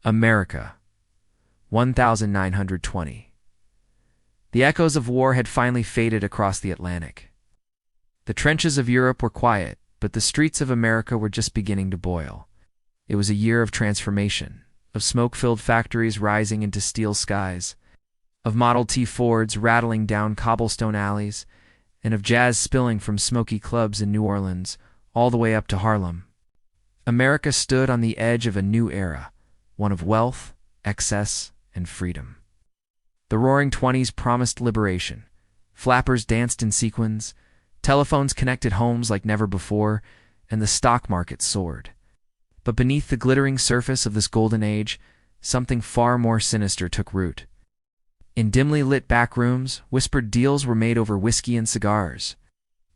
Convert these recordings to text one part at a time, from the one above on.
America, 1920. The echoes of war had finally faded across the Atlantic. The trenches of Europe were quiet, but the streets of America were just beginning to boil. It was a year of transformation, of smoke-filled factories rising into steel skies, of Model T Fords rattling down cobblestone alleys, and of jazz spilling from smoky clubs in New Orleans all the way up to Harlem. America stood on the edge of a new era, one of wealth, excess, and freedom. The Roaring Twenties promised liberation. Flappers danced in sequins, telephones connected homes like never before, and the stock market soared. But beneath the glittering surface of this golden age, something far more sinister took root. In dimly lit back rooms, whispered deals were made over whiskey and cigars.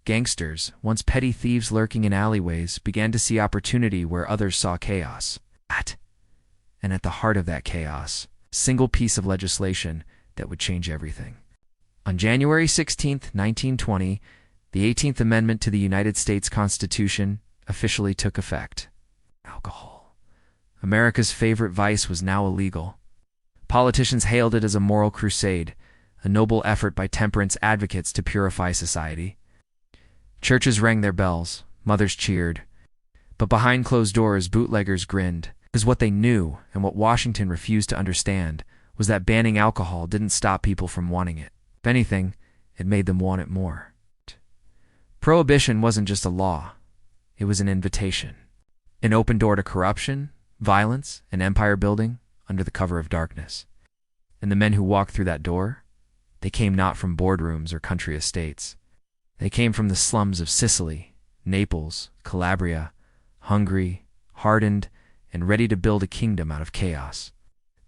Gangsters, once petty thieves lurking in alleyways, began to see opportunity where others saw chaos. And at the heart of that chaos, a single piece of legislation that would change everything. On January 16, 1920, the 18th Amendment to the United States Constitution officially took effect. Alcohol, America's favorite vice, was now illegal. Politicians hailed it as a moral crusade, a noble effort by temperance advocates to purify society. Churches rang their bells, mothers cheered. But behind closed doors, bootleggers grinned, because what they knew, and what Washington refused to understand, was that banning alcohol didn't stop people from wanting it. If anything, it made them want it more. Prohibition wasn't just a law. It was an invitation. An open door to corruption, violence, and empire building under the cover of darkness. And the men who walked through that door, they came not from boardrooms or country estates. They came from the slums of Sicily, Naples, Calabria, hungry, hardened, and ready to build a kingdom out of chaos.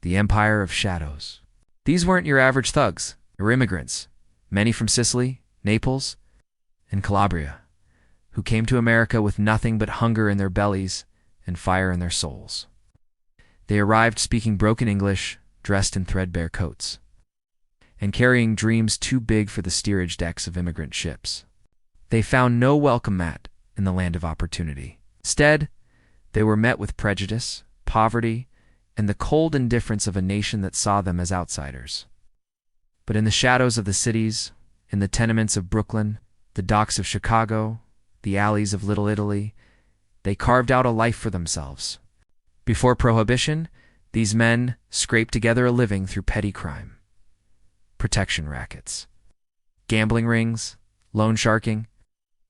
The Empire of Shadows. These weren't your average thugs. They were immigrants, many from Sicily, Naples, and Calabria, who came to America with nothing but hunger in their bellies and fire in their souls. They arrived speaking broken English, dressed in threadbare coats, and carrying dreams too big for the steerage decks of immigrant ships. They found no welcome mat in the land of opportunity. Instead, they were met with prejudice, poverty, and the cold indifference of a nation that saw them as outsiders. But in the shadows of the cities, in the tenements of Brooklyn, the docks of Chicago, the alleys of Little Italy, they carved out a life for themselves. Before Prohibition, these men scraped together a living through petty crime. Protection rackets, gambling rings, loan sharking.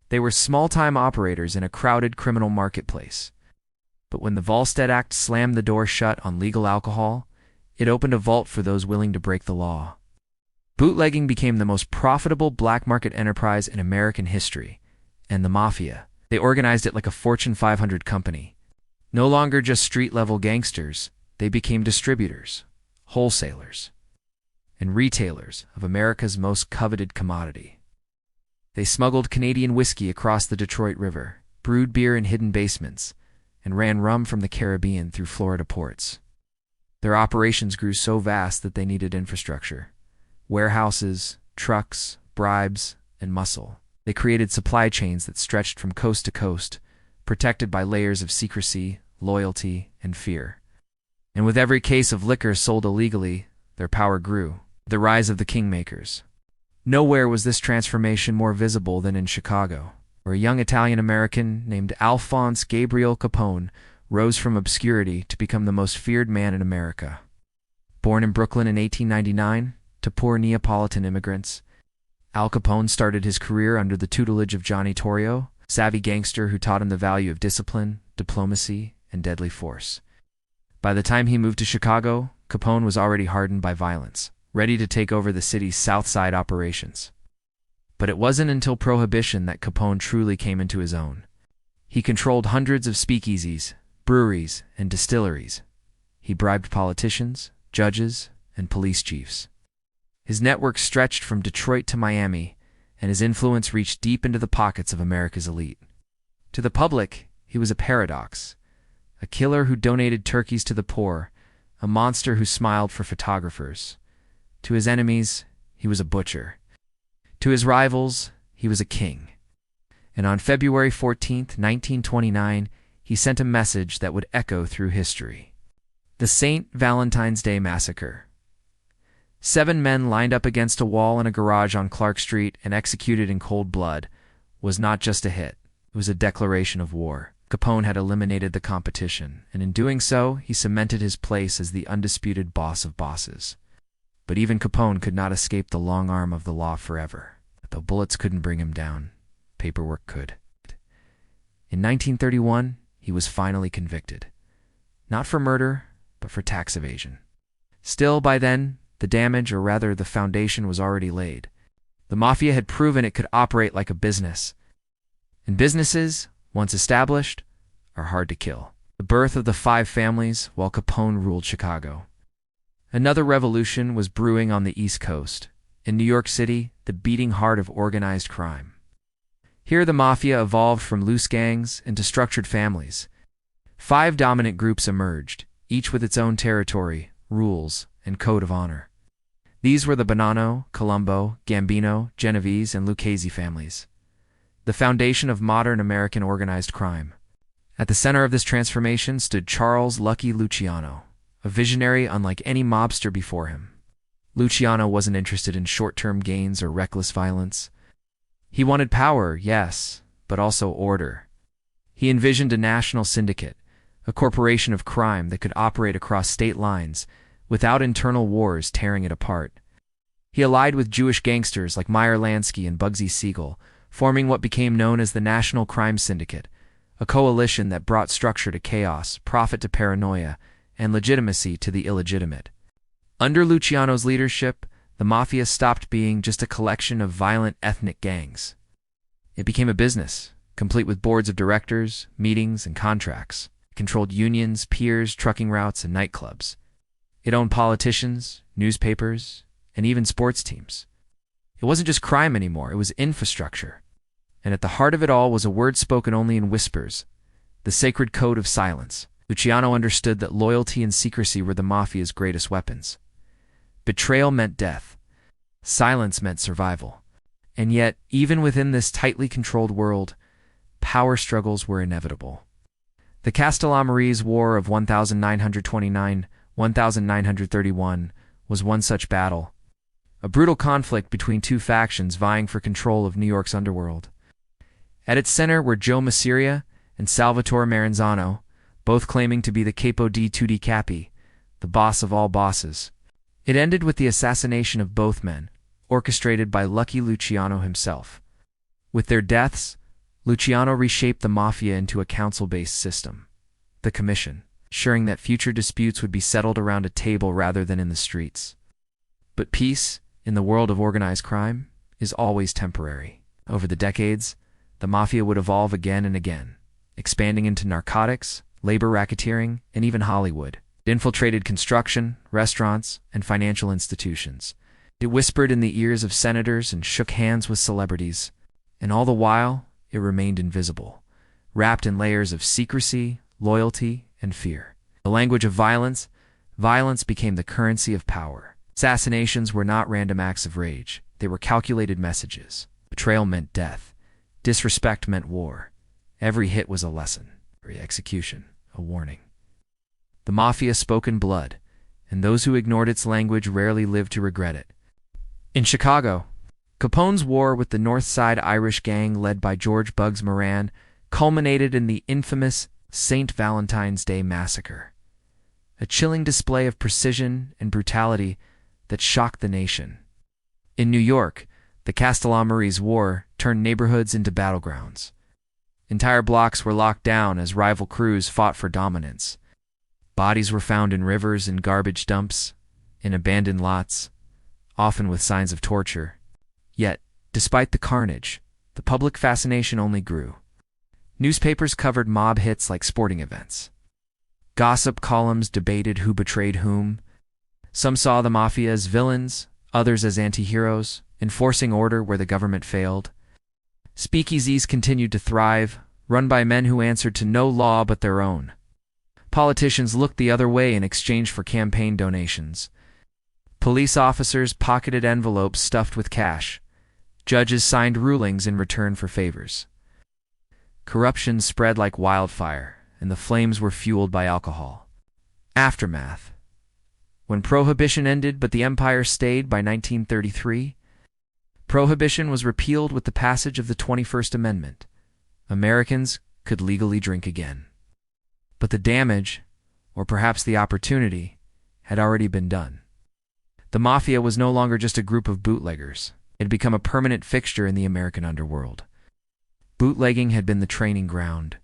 They were small-time operators in a crowded criminal marketplace. But when the Volstead Act slammed the door shut on legal alcohol, it opened a vault for those willing to break the law. Bootlegging became the most profitable black market enterprise in American history, and the Mafia. They organized it like a Fortune 500 company. No longer just street-level gangsters, they became distributors, wholesalers, and retailers of America's most coveted commodity. They smuggled Canadian whiskey across the Detroit River, brewed beer in hidden basements, and ran rum from the Caribbean through Florida ports. Their operations grew so vast that they needed infrastructure. Warehouses, trucks, bribes, and muscle. They created supply chains that stretched from coast to coast, protected by layers of secrecy, loyalty, and fear. And with every case of liquor sold illegally, their power grew. The rise of the kingmakers. Nowhere was this transformation more visible than in Chicago, where a young Italian-American named Alphonse Gabriel Capone rose from obscurity to become the most feared man in America. Born in Brooklyn in 1899 to poor Neapolitan immigrants, Al Capone started his career under the tutelage of Johnny Torrio, a savvy gangster who taught him the value of discipline, diplomacy, and deadly force. By the time he moved to Chicago, Capone was already hardened by violence, ready to take over the city's South Side operations. But it wasn't until Prohibition that Capone truly came into his own. He controlled hundreds of speakeasies, breweries, and distilleries. He bribed politicians, judges, and police chiefs. His network stretched from Detroit to Miami, and his influence reached deep into the pockets of America's elite. To the public, he was a paradox, a killer who donated turkeys to the poor, a monster who smiled for photographers. To his enemies, he was a butcher. To his rivals, he was a king. And on February 14, 1929, he sent a message that would echo through history. The St. Valentine's Day Massacre. 7 men lined up against a wall in a garage on Clark Street and executed in cold blood was not just a hit, it was a declaration of war. Capone had eliminated the competition, and in doing so, he cemented his place as the undisputed boss of bosses. But even Capone could not escape the long arm of the law forever. Though bullets couldn't bring him down, paperwork could. In 1931, he was finally convicted. Not for murder, but for tax evasion. Still, by then, the damage, or rather the foundation, was already laid. The Mafia had proven it could operate like a business. And businesses, once established, are hard to kill. The birth of the 5 families while Capone ruled Chicago. Another revolution was brewing on the East Coast. In New York City, the beating heart of organized crime. Here the Mafia evolved from loose gangs into structured families. 5 dominant groups emerged, each with its own territory, rules, and code of honor. These were the Bonanno, Colombo, Gambino, Genovese, and Lucchese families. The foundation of modern American organized crime. At the center of this transformation stood Charles Lucky Luciano, a visionary unlike any mobster before him. Luciano wasn't interested in short-term gains or reckless violence. He wanted power, yes, but also order. He envisioned a national syndicate, a corporation of crime that could operate across state lines without internal wars tearing it apart. He allied with Jewish gangsters like Meyer Lansky and Bugsy Siegel, forming what became known as the National Crime Syndicate, a coalition that brought structure to chaos, profit to paranoia, and legitimacy to the illegitimate. Under Luciano's leadership, the Mafia stopped being just a collection of violent ethnic gangs. It became a business, complete with boards of directors, meetings, and contracts. It controlled unions, piers, trucking routes, and nightclubs. It owned politicians, newspapers, and even sports teams. It wasn't just crime anymore, it was infrastructure. And at the heart of it all was a word spoken only in whispers, the sacred code of silence. Luciano understood that loyalty and secrecy were the Mafia's greatest weapons. Betrayal meant death. Silence meant survival. And yet, even within this tightly controlled world, power struggles were inevitable. The Castellamarese War of 1929-1931 was one such battle, a brutal conflict between 2 factions vying for control of New York's underworld. At its center were Joe Masseria and Salvatore Maranzano, both claiming to be the Capo di Tutti Capi, the boss of all bosses. It ended with the assassination of both men, orchestrated by Lucky Luciano himself. With their deaths, Luciano reshaped the Mafia into a council-based system, the Commission, ensuring that future disputes would be settled around a table rather than in the streets. But peace, in the world of organized crime, is always temporary. Over the decades, the Mafia would evolve again and again, expanding into narcotics, labor racketeering, and even Hollywood. It infiltrated construction, restaurants, and financial institutions. It whispered in the ears of senators and shook hands with celebrities. And all the while, it remained invisible, wrapped in layers of secrecy, loyalty, and fear. The language of violence, violence became the currency of power. Assassinations were not random acts of rage. They were calculated messages. Betrayal meant death. Disrespect meant war. Every hit was a lesson. Every execution, a warning. The Mafia spoke in blood, and those who ignored its language rarely lived to regret it. In Chicago, Capone's war with the North Side Irish gang led by George Bugs Moran culminated in the infamous St. Valentine's Day Massacre, a chilling display of precision and brutality that shocked the nation. In New York, the Castellamarese War turned neighborhoods into battlegrounds. Entire blocks were locked down as rival crews fought for dominance. Bodies were found in rivers and garbage dumps, in abandoned lots, often with signs of torture. Yet, despite the carnage, the public fascination only grew. Newspapers covered mob hits like sporting events. Gossip columns debated who betrayed whom. Some saw the Mafia as villains, others as anti-heroes, enforcing order where the government failed. Speakeasies continued to thrive, run by men who answered to no law but their own. Politicians looked the other way in exchange for campaign donations. Police officers pocketed envelopes stuffed with cash. Judges signed rulings in return for favors. Corruption spread like wildfire, and the flames were fueled by alcohol. Aftermath. When Prohibition ended but the empire stayed by 1933, Prohibition was repealed with the passage of the 21st Amendment. Americans could legally drink again. But the damage, or perhaps the opportunity, had already been done. The Mafia was no longer just a group of bootleggers. It had become a permanent fixture in the American underworld. Bootlegging had been the training ground.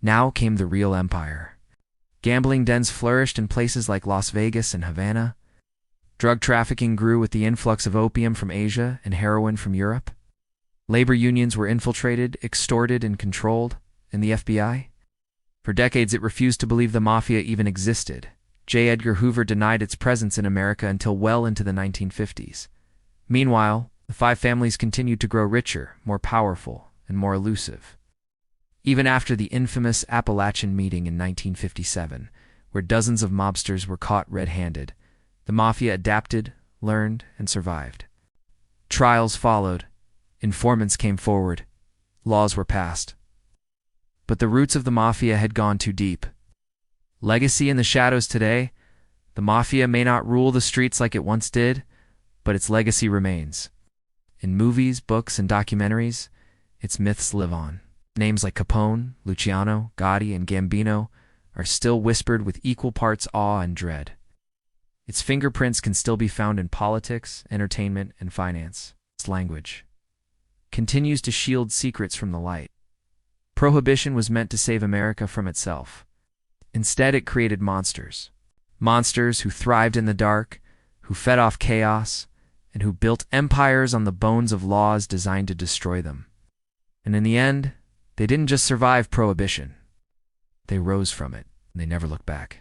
Now came the real empire. Gambling dens flourished in places like Las Vegas and Havana. Drug trafficking grew with the influx of opium from Asia and heroin from Europe. Labor unions were infiltrated, extorted, and controlled, and the FBI? For decades it refused to believe the Mafia even existed. J. Edgar Hoover denied its presence in America until well into the 1950s. Meanwhile, the five families continued to grow richer, more powerful, and more elusive. Even after the infamous Appalachian meeting in 1957, where dozens of mobsters were caught red-handed, the Mafia adapted, learned, and survived. Trials followed. Informants came forward. Laws were passed. But the roots of the Mafia had gone too deep. Legacy in the shadows today, the Mafia may not rule the streets like it once did, but its legacy remains. In movies, books, and documentaries, its myths live on. Names like Capone, Luciano, Gotti, and Gambino are still whispered with equal parts awe and dread. Its fingerprints can still be found in politics, entertainment, and finance. Its language continues to shield secrets from the light. Prohibition was meant to save America from itself. Instead, it created monsters. Monsters who thrived in the dark, who fed off chaos, and who built empires on the bones of laws designed to destroy them. And in the end, they didn't just survive Prohibition. They rose from it, and they never looked back.